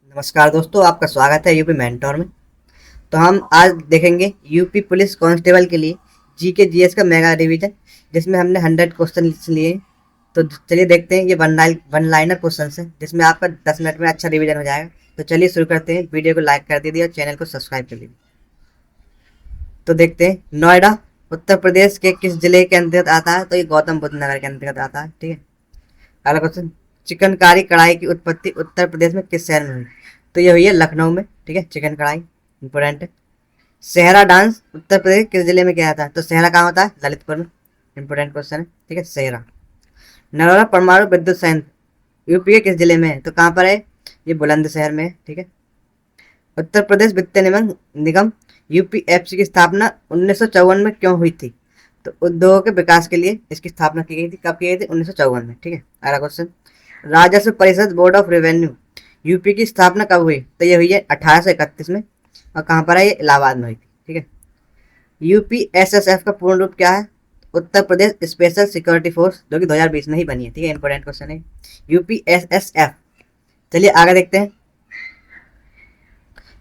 नमस्कार दोस्तों, आपका स्वागत है यूपी मेंटोर में। तो हम आज देखेंगे यूपी पुलिस कांस्टेबल के लिए जीके जीएस का मेगा रिवीजन, जिसमें हमने 100 क्वेश्चन लिए। तो चलिए देखते हैं। ये वन लाइनर क्वेश्चन है, जिसमें आपका 10 मिनट में अच्छा रिवीजन हो जाएगा। तो चलिए शुरू करते हैं। वीडियो को लाइक कर दीजिए और चैनल को सब्सक्राइब कर लीजिए। तो देखते हैं, नोएडा उत्तर प्रदेश के किस जिले के अंतर्गत आता है? तो ये गौतम बुद्ध नगर के अंतर्गत आता है। ठीक है। अगला क्वेश्चन, चिकनकारी कढ़ाई की उत्पत्ति उत्तर प्रदेश में किस शहर में हुई? तो ये हुई है लखनऊ में। ठीक है, चिकन कढ़ाई इंपॉर्टेंट है। सेहरा डांस उत्तर प्रदेश किस जिले में किया जाता है? तो सेहरा कहाँ होता है? ललितपुर में। इंपॉर्टेंट क्वेश्चन है। ठीक है, सेहरा। नरोला परमाणु विद्युत संयंत्र यूपी के किस जिले में है? तो कहाँ पर है? ये बुलंदशहर में है। ठीक है। उत्तर प्रदेश वित्त निगम निगम यूपीएफसी की स्थापना 1954 में क्यों हुई थी? तो उद्योगों के विकास के लिए इसकी स्थापना की गई थी। कब की गई थी? 1954 में। ठीक है। अगला क्वेश्चन, राजस्व परिषद बोर्ड ऑफ रेवेन्यू यूपी की स्थापना कब हुई? तो ये हुई है 1831 में। और कहाँ पर है? ये इलाहाबाद में हुई थी। ठीक है। यूपीएसएसएफ का पूर्ण रूप क्या है? Uttar Pradesh special security force, जो कि 2020 में ही बनी है। ठीक है, इंपॉर्टेंट क्वेश्चन है यूपीएसएसएफ। चलिए आगे देखते हैं।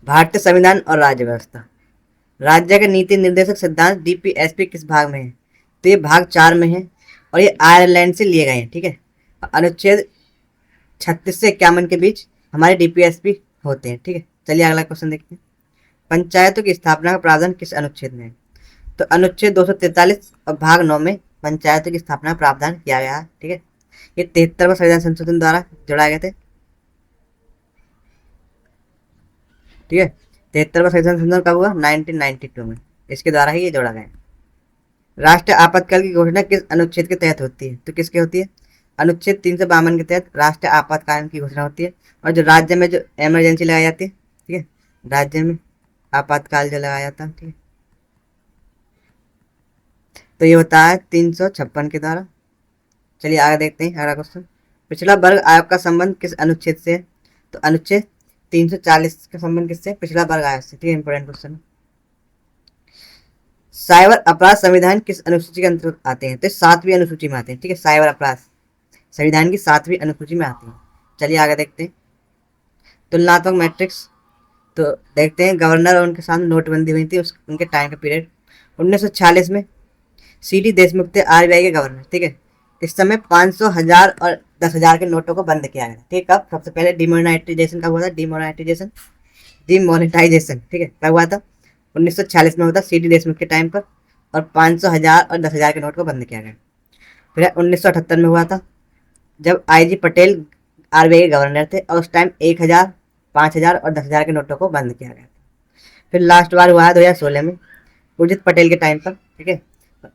भारतीय संविधान और राज्य व्यवस्था, राज्य के नीति निर्देशक सिद्धांत डीपीएसपी किस भाग में है? तो ये भाग 4 में है और ये आयरलैंड से लिए गए हैं। ठीक है। अनुच्छेद 36 से 51 के बीच हमारे डीपीएसपी होते हैं। ठीक है। चलिए अगला क्वेश्चन देखते हैं। पंचायतों की स्थापना का प्रावधान किस अनुच्छेद में है? तो अनुच्छेद 243 और भाग 9 में पंचायतों की स्थापना का प्रावधान किया गया है। ठीक है। ये 73वां संविधान संशोधन द्वारा जोड़ाए गए थे। ठीक है। 73वां संविधान संशोधन कब हुआ? 1992 में। इसके द्वारा ही ये जोड़ा गया। राष्ट्रीय आपातकाल की घोषणा किस अनुच्छेद के तहत होती है? तो किसके होती है? अनुच्छेद 352 के तहत राष्ट्रीय आपातकाल की घोषणा होती है। और जो राज्य में जो इमरजेंसी लगाई जाती है, ठीक है, राज्य में आपातकाल जो लगाया जाता है, ठीक है, तो ये होता है 356 के द्वारा। चलिए आगे देखते हैं अगला क्वेश्चन। पिछड़ा वर्ग आयोग का संबंध किस अनुच्छेद से है? तो अनुच्छेद 340 का संबंध किससे? पिछड़ा वर्ग आयोग से। ठीक है, इंपॉर्टेंट क्वेश्चन है। साइबर अपराध संविधान किस अनुसूची के अंतर्गत आते हैं? तो 7वीं अनुसूची में आते हैं। ठीक है, साइबर अपराध संविधान की 7वीं अनुसूची में आती है। चलिए आगे देखते हैं। तुलनात्मक मैट्रिक्स, तो देखते हैं गवर्नर और उनके सामने नोटबंदी हुई थी, उस उनके टाइम का पीरियड 1946 में। सीडी देशमुख थे आरबीआई के गवर्नर। ठीक है। इस समय 500, 1000 और 10,000 के नोटों को बंद किया गया। ठीक है। कब? सबसे पहले डिमोनेटाइजेशन कब हुआ था? डिमोनेटाइजेशन, ठीक है, कब हुआ था? 1946 में हुआ था, सीडी देशमुख के टाइम पर। और 500, 1000 और 10,000 के नोट को बंद किया गया। फिर 1978 में हुआ था, जब आईजी पटेल आरबीआई के गवर्नर थे, और उस टाइम 1000, 5000 और 10,000 के नोटों को बंद किया गया था। फिर लास्ट बार हुआ है 2016 में, उर्जित पटेल के टाइम पर। ठीक है।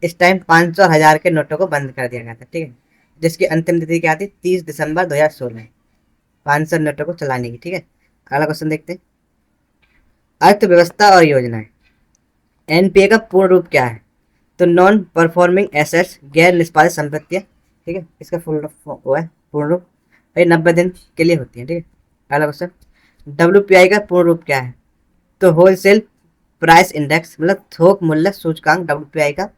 इस टाइम 500 और 1000 के नोटों को बंद कर दिया गया था। ठीक है, जिसकी अंतिम तिथि क्या थी? 30 दिसंबर 2016, 500 नोटों को चलाने की। ठीक है। अगला क्वेश्चन देखते हैं। अर्थव्यवस्था और योजनाएं, एनपीए का पूर्ण रूप क्या है? तो नॉन परफॉर्मिंग एसेट्स, गैर निष्पादित संपत्तियां। ठीक है, इसका फुल वो है पूर्ण रूप। ये 90 दिन के लिए होती है। ठीक है। अगला क्वेश्चन, डब्ल्यूपीआई का पूर्ण रूप क्या है? तो होलसेल प्राइस इंडेक्स, मतलब थोक मूल्य सूचकांक, डब्ल्यूपीआई का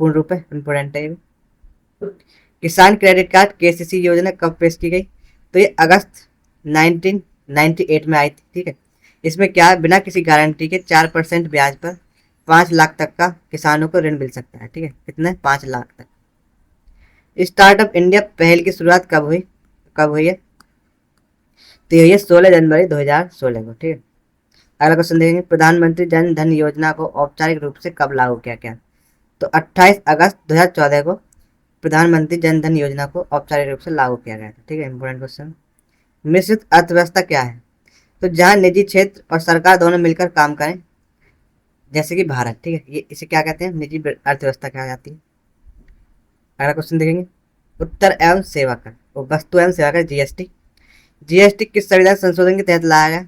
पूर्ण रूप है। इंपोर्टेंट है ये भी। किसान क्रेडिट कार्ड केसीसी योजना कब पेश की गई? तो ये अगस्त 1998 में आई थी। ठीक है। इसमें क्या है? बिना किसी गारंटी के 4% ब्याज पर 5 लाख तक का किसानों को ऋण मिल सकता है। ठीक है, कितना? 5 लाख तक। स्टार्टअप इंडिया पहल की शुरुआत कब हुई है? तो ये 16 जनवरी 2016 को। ठीक है। अगला क्वेश्चन देखेंगे। प्रधानमंत्री जन धन योजना को औपचारिक रूप से कब लागू किया गया? तो 28 अगस्त 2014 को प्रधानमंत्री जन धन योजना को औपचारिक रूप से लागू किया गया था। ठीक है, इंपॉर्टेंट क्वेश्चन। मिश्रित अर्थव्यवस्था क्या है? तो जहां निजी क्षेत्र और सरकार दोनों मिलकर काम करें, जैसे कि भारत। ठीक है, ये इसे क्या कहते हैं? निजी अर्थव्यवस्था कहा जाती है। अगला क्वेश्चन देखेंगे। उत्तर एवं सेवा कर, वो वस्तु एवं सेवा कर, जीएसटी। जीएसटी किस संविधान संशोधन के तहत लाया गया?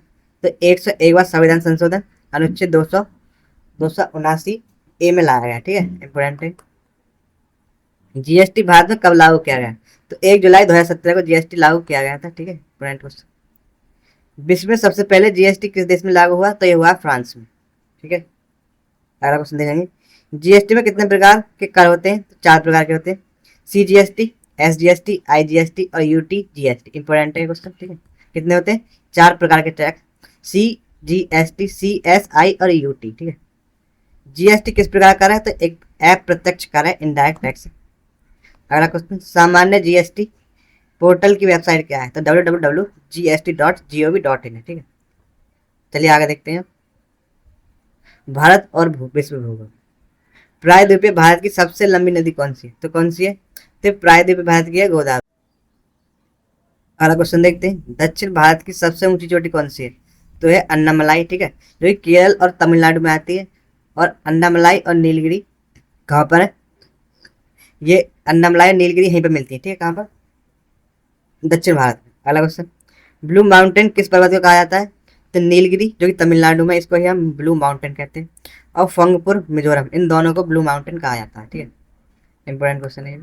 तो 101वां संविधान संशोधन, अनुच्छेद 279 ए में लाया गया। ठीक है, इंपोर्टेंट है। जीएसटी भारत में कब लागू किया गया? तो 1 जुलाई 2017 को जीएसटी लागू किया गया था। ठीक है, इंपोर्टेंट क्वेश्चन। विश्व में सबसे पहले जीएसटी किस देश में लागू हुआ? तो ये हुआ फ्रांस में। ठीक है। अगला क्वेश्चन देखेंगे। जीएसटी में कितने प्रकार के कर होते हैं? तो 4 प्रकार के होते हैं। सीजीएसटी, एसजीएसटी, आईजीएसटी और यूटी जीएसटी। इंपोर्टेंट है क्वेश्चन। ठीक है। कितने होते हैं? 4 प्रकार के टैक्स, CGST, CSI और UT, ठीक है। GST किस प्रकार का है? तो एक अप्रत्यक्ष कर है, इनडायरेक्ट टैक्स। अगला क्वेश्चन, सामान्य GST पोर्टल की वेबसाइट क्या है? तो www.gst.gov.in है, ठीक है। चलिए आगे देखते हैं। भारत और विश्व भूगोल। प्रायद्वीपीय भारत की सबसे लंबी नदी कौन सी है? तो कौन सी है? तो प्रायद्वीपीय भारत की है गोदावरी। अगला क्वेश्चन देखते हैं, दक्षिण भारत की सबसे ऊंची चोटी कौन सी है? तो है अन्नामलाई, ठीक है, जो कि केरल और तमिलनाडु में आती है। और अन्नामलाई और नीलगिरी कहाँ पर है? ये अन्नामलाई और नीलगिरी यहीं पर मिलती है, ठीक है। कहाँ पर? दक्षिण भारत में। अगला क्वेश्चन, ब्लू माउंटेन किस पर्वत को कहा जाता है? तो नीलगिरी, जो कि तमिलनाडु में, इसको ही हम ब्लू माउंटेन कहते हैं। और फंगपुर मिजोरम, इन दोनों को ब्लू माउंटेन कहा जाता है, ठीक है। इंपॉर्टेंट क्वेश्चन है।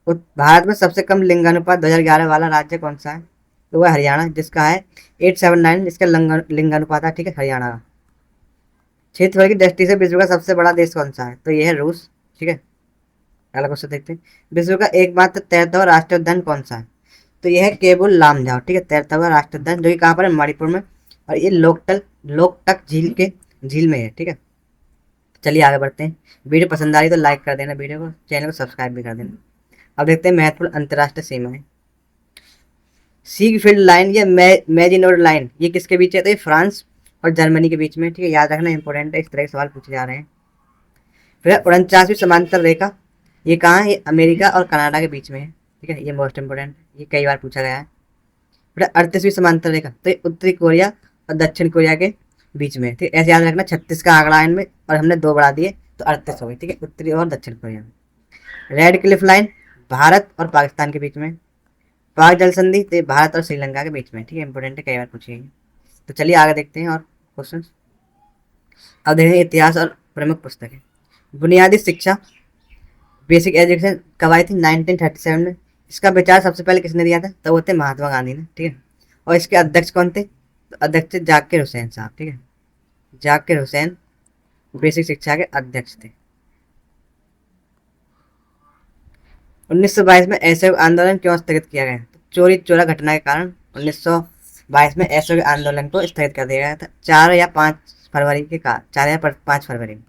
भारत में सबसे कम लिंगानुपात 2011 वाला राज्य कौन सा है? तो वह हरियाणा, जिसका है 879, इसका लिंगानुपात है, ठीक है, हरियाणा का। क्षेत्रफल की दृष्टि से विश्व का सबसे बड़ा देश कौन सा है? तो यह है रूस, ठीक है। अगला क्वेश्चन देखते हैं, विश्व का एकमात्र तैरता हुआ राष्ट्रीय उद्यान कौन सा है? तो यह है केबुल लामजाओ, ठीक है, तैरता हुआ राष्ट्रीय उद्यान, जो कि कहाँ पर है? मणिपुर में। और ये लोकटक झील में है, ठीक है। चलिए आगे बढ़ते हैं। वीडियो पसंद आ रही तो लाइक कर देना, वीडियो को, चैनल को सब्सक्राइब भी कर देना। अब देखते हैं महत्वपूर्ण अंतर्राष्ट्रीय सीमाएं। सीगफील्ड लाइन या मैजिनोर लाइन, ये किसके बीच है? तो ये फ्रांस और जर्मनी के बीच में, ठीक है, याद रखना इंपॉर्टेंट है, इस तरह के सवाल पूछे जा रहे हैं। फिर 49वीं समांतर रेखा, ये कहाँ है? ये अमेरिका और कनाडा के बीच में है, ठीक है, ये मोस्ट इंपोर्टेंट है, ये कई बार पूछा गया है। फिर 38वीं समांतर रेखा, तो ये उत्तरी कोरिया और दक्षिण कोरिया के बीच में, ठीक है, ऐसे याद रखना। 36 का आंकड़ा इनमें, और हमने 2 बढ़ा दिए तो 38 हो गई, ठीक है, उत्तरी और दक्षिण कोरिया में। रेड क्लिफ लाइन, भारत और पाकिस्तान के बीच में। पाक जल संधि, तो भारत और श्रीलंका के बीच में, ठीक है, इंपॉर्टेंट है, कई बार पूछिए। तो चलिए आगे देखते हैं और क्वेश्चन। अब देखेंगे इतिहास और प्रमुख पुस्तकें। बुनियादी शिक्षा, बेसिक एजुकेशन कब आई थी? 1937 में। इसका विचार सबसे पहले किसने दिया था? तो वो थे महात्मा गांधी ने, ठीक है। और इसके अध्यक्ष कौन थे? तो अध्यक्ष थे जाकिर हुसैन साहब, ठीक है, जाकिर हुसैन बेसिक शिक्षा के अध्यक्ष थे। 1922 में असहयोग आंदोलन क्यों स्थगित किया गया? तो चोरी चोरा घटना के कारण 1922 में असहयोग आंदोलन को स्थगित कर दिया गया था, 4 या 5 फरवरी के का 4 या 5 फरवरी में।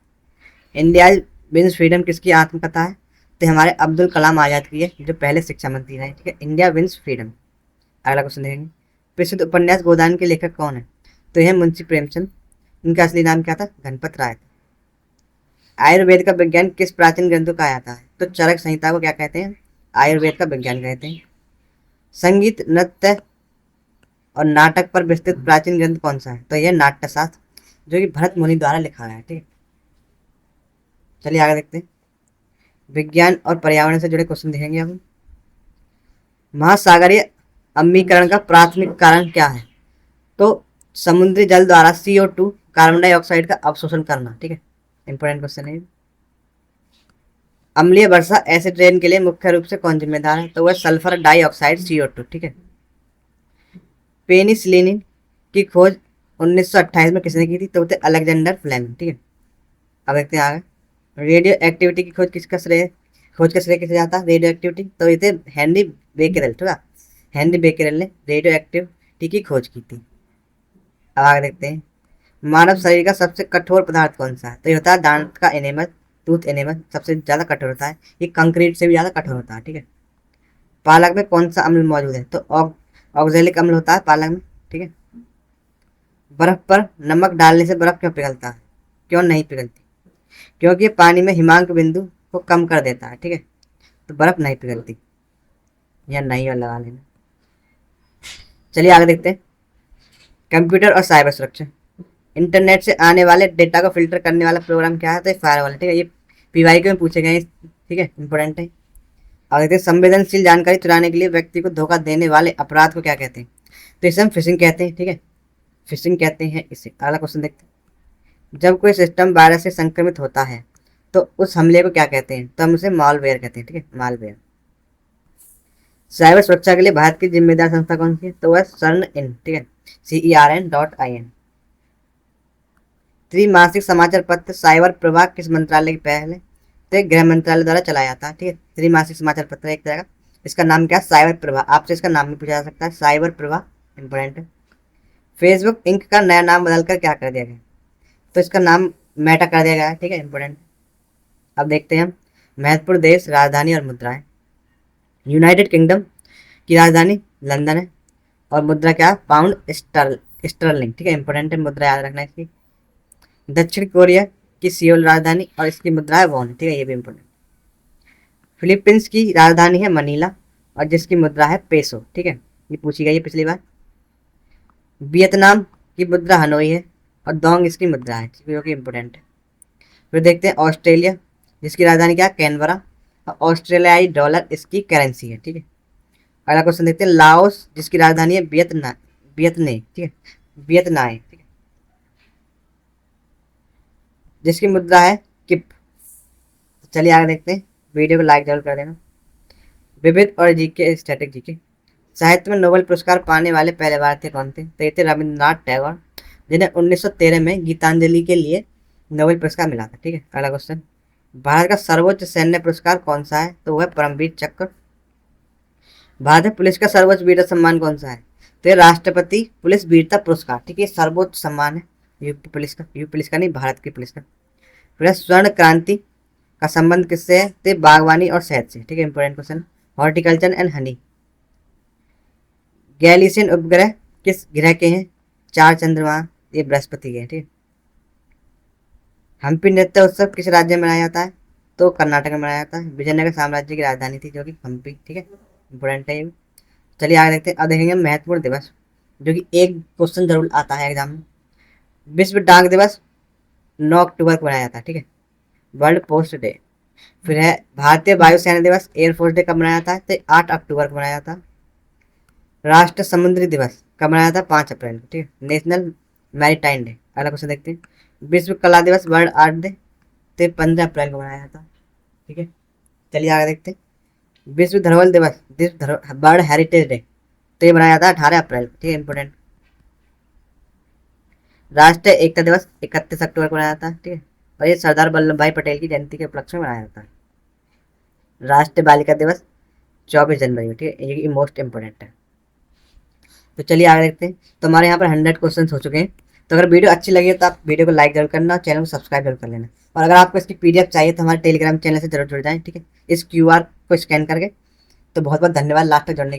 इंडिया विंस फ्रीडम किसकी आत्मकथा है? तो हमारे अब्दुल कलाम आज़ाद की है, जो पहले शिक्षा मंत्री रहे, ठीक है। India wins freedom. अगला क्वेश्चन देखेंगे, प्रसिद्ध उपन्यास गोदान के लेखक कौन है? तो यह मुंशी प्रेमचंद। इनका असली नाम क्या था? गणपत राय था। आयुर्वेद का विज्ञान किस प्राचीन ग्रंथ को कहा जाता है? तो चरक संहिता को क्या कहते हैं? आयुर्वेद का विज्ञान कहते हैं। संगीत, नृत्य और नाटक पर विस्तृत प्राचीन ग्रंथ कौन सा है? तो यह नाट्यशास्त्र, जो कि भरत मुनि द्वारा लिखा गया है, ठीक है। चलिए आगे देखते हैं, विज्ञान और पर्यावरण से जुड़े क्वेश्चन देखेंगे अब। महासागरीय अम्लीकरण का प्राथमिक कारण क्या है? तो समुद्री जल द्वारा CO2 कार्बन डाइऑक्साइड का अवशोषण करना, ठीक है, इंपॉर्टेंट क्वेश्चन है। अम्लीय वर्षा एसिड रेन के लिए मुख्य रूप से कौन जिम्मेदार है? तो वह सल्फर डाइऑक्साइड CO2, ठीक है। पेनिसिलिन की खोज 1928 में किसने की थी? तो वो थे अलेक्जेंडर फ्लेमिंग, ठीक है। अब देखते हैं आगे, रेडियो एक्टिविटी की खोज का श्रेय किसे जाता है? रेडियो एक्टिविटी, तो ये थे हेनरी बेकेरेल, ठीक है, हेनरी बेकेरेल ने रेडियो एक्टिविटी की खोज की थी। अब आगे देखते हैं, मानव शरीर का सबसे कठोर पदार्थ कौन सा है? तो ये होता है दांत का एनेमल, टूथ एनेमल सबसे ज़्यादा कठोर होता है, ये कंक्रीट से भी ज़्यादा कठोर होता है, ठीक है। पालक में कौन सा अम्ल मौजूद है? तो ऑक्जेलिक अम्ल होता है पालक में, ठीक है। बर्फ पर नमक डालने से बर्फ क्यों पिघलता है? क्यों नहीं पिघलती? क्योंकि पानी में हिमांक बिंदु को कम कर देता है, ठीक है, तो बर्फ नहीं पिघलती, या नहीं और लगा लेना। चलिए आगे देखते हैं, कंप्यूटर और साइबर सुरक्षा। इंटरनेट से आने वाले डेटा को फिल्टर करने वाला प्रोग्राम क्या है? तो फायरवॉल, ठीक है, ये PYQ में पूछे गए, ठीक है, इंपॉर्टेंट है। आगे देखते हैं, संवेदनशील जानकारी चुराने के लिए व्यक्ति को धोखा देने वाले अपराध को क्या कहते हैं? तो इसे हम फिशिंग कहते हैं, ठीक है, फिशिंग कहते हैं इसे। अगला क्वेश्चन देखते हैं, जब कोई सिस्टम वायरस से संक्रमित होता है तो उस हमले को क्या कहते हैं? तो हम उसे मालवेयर कहते हैं, ठीक है, मालवेयर। साइबर सुरक्षा के लिए भारत की जिम्मेदार संस्था कौन सी है? तो वह CERN-in, ठीक है, CERN.in। त्रिमासिक समाचार पत्र साइबर प्रभाग किस मंत्रालय की पहल है? तो गृह मंत्रालय द्वारा चलाया जाता है, ठीक है, त्रिमासिक समाचार पत्र एक तरह का इसका नाम क्या है? साइबर प्रभा। आपसे इसका नाम भी पूछा जा सकता है, साइबर प्रभा, इंपॉर्टेंट है। फेसबुक इंक का नया नाम बदलकर क्या कर दिया गया? तो इसका नाम मेटा कर दिया गया है, ठीक है, इंपॉर्टेंट। अब देखते हैं हम महत्वपूर्ण देश, राजधानी और मुद्राएं। यूनाइटेड किंगडम की राजधानी लंदन है और मुद्रा क्या है? पाउंड स्टर्लिंग, ठीक है, इंपॉर्टेंट है, मुद्रा याद रखना है इसकी। दक्षिण कोरिया की सियोल राजधानी और इसकी मुद्रा है वॉन, ठीक है, ये भी इंपॉर्टेंट। फिलीपींस की राजधानी है मनीला और जिसकी मुद्रा है पेसो, ठीक है, ये पूछी गई है पिछली बार। वियतनाम की मुद्रा हनोई है और डोंग इसकी मुद्रा है, जो कि इंपॉर्टेंट है। फिर देखते हैं ऑस्ट्रेलिया, जिसकी राजधानी क्या है? कैनबरा और ऑस्ट्रेलियाई डॉलर इसकी करेंसी है, ठीक है। अगला क्वेश्चन देखते हैं लाओस, जिसकी राजधानी है वियतने, ठीक है, वियतनाम, ठीक है, जिसकी मुद्रा है किप। चलिए आगे देखते हैं, वीडियो को लाइक जरूर कर देना। विविध और जीके स्टैटिक जीके। साहित्य में नोबेल पुरस्कार पाने वाले पहले भारतीय कौन थे? तो ये थे रविंद्रनाथ टैगोर, जिन्हें 1913 में गीतांजलि के लिए नोबेल पुरस्कार मिला था, ठीक है। अगला क्वेश्चन, भारत का सर्वोच्च सैन्य पुरस्कार कौन सा है? तो वह है परमवीर चक्र। भारत में पुलिस का सर्वोच्च वीरता सम्मान कौन सा है? तो ये राष्ट्रपति पुलिस वीरता पुरस्कार, ठीक है, सर्वोच्च सम्मान है यूपी पुलिस का, यूपी पुलिस का नहीं, भारत की पुलिस का। फिर स्वर्ण क्रांति का संबंध किससे है? तो बागवानी और शहद से, ठीक है, important question. Horticulture and honey. Galilean उपग्रह किस ग्रह के हैं? 4 चंद्रमा, ये बृहस्पति के हैं, ठीक है। हम्पी नृत्य उत्सव किस राज्य में मनाया जाता है? तो कर्नाटक में मनाया जाता है। विजयनगर साम्राज्य की राजधानी थी जो कि हम्पी, ठीक है, इंपॉर्टेंट है ये भी। चलिए आगे देखते हैं। अब देखेंगे महत्वपूर्ण दिवस, जो कि एक क्वेश्चन जरूर आता है एग्जाम में। विश्व डाक दिवस 9 अक्टूबर को मनाया जाता है, ठीक है, वर्ल्ड पोस्ट डे। फिर है भारतीय वायुसेना दिवस, एयरफोर्स डे कब मनाया जाता है? तो 8 अक्टूबर को मनाया जाता है। राष्ट्र समुद्री दिवस कब मनाया जाता है? 5 अप्रैल को, ठीक है, नेशनल मैरीटाइम डे। अगला क्वेश्चन देखते हैं, विश्व कला दिवस, वर्ल्ड आर्ट डे, तो 15 अप्रैल को मनाया जाता है, ठीक है। चलिए आगे देखते हैं। विश्व धरोहर दिवस, बर्ड हेरिटेज डे, तो ये मनाया जाता है 18 अप्रैल को, ठीक है, इंपॉर्टेंट। राष्ट्रीय एकता दिवस 31 अक्टूबर को मनाया जाता है, ठीक है, और ये सरदार वल्लभ भाई पटेल की जयंती के उपलक्ष्य में मनाया जाता है। राष्ट्रीय बालिका दिवस 24 जनवरी को, ठीक है, ये मोस्ट इंपॉर्टेंट है। तो चलिए आगे देखते हैं। तो हमारे यहाँ पर 100 क्वेश्चन हो चुके हैं। तो अगर वीडियो अच्छी लगी है तो आप वीडियो को लाइक जरूर करना, चैनल को सब्सक्राइब जरूर कर लेना। और अगर आपको इसकी पीडीएफ चाहिए तो हमारे टेलीग्राम चैनल से जरूर जुड़ जाएं, ठीक है, इस क्यूआर को स्कैन करके। तो बहुत बहुत धन्यवाद लास्ट तक जुड़ने के लिए।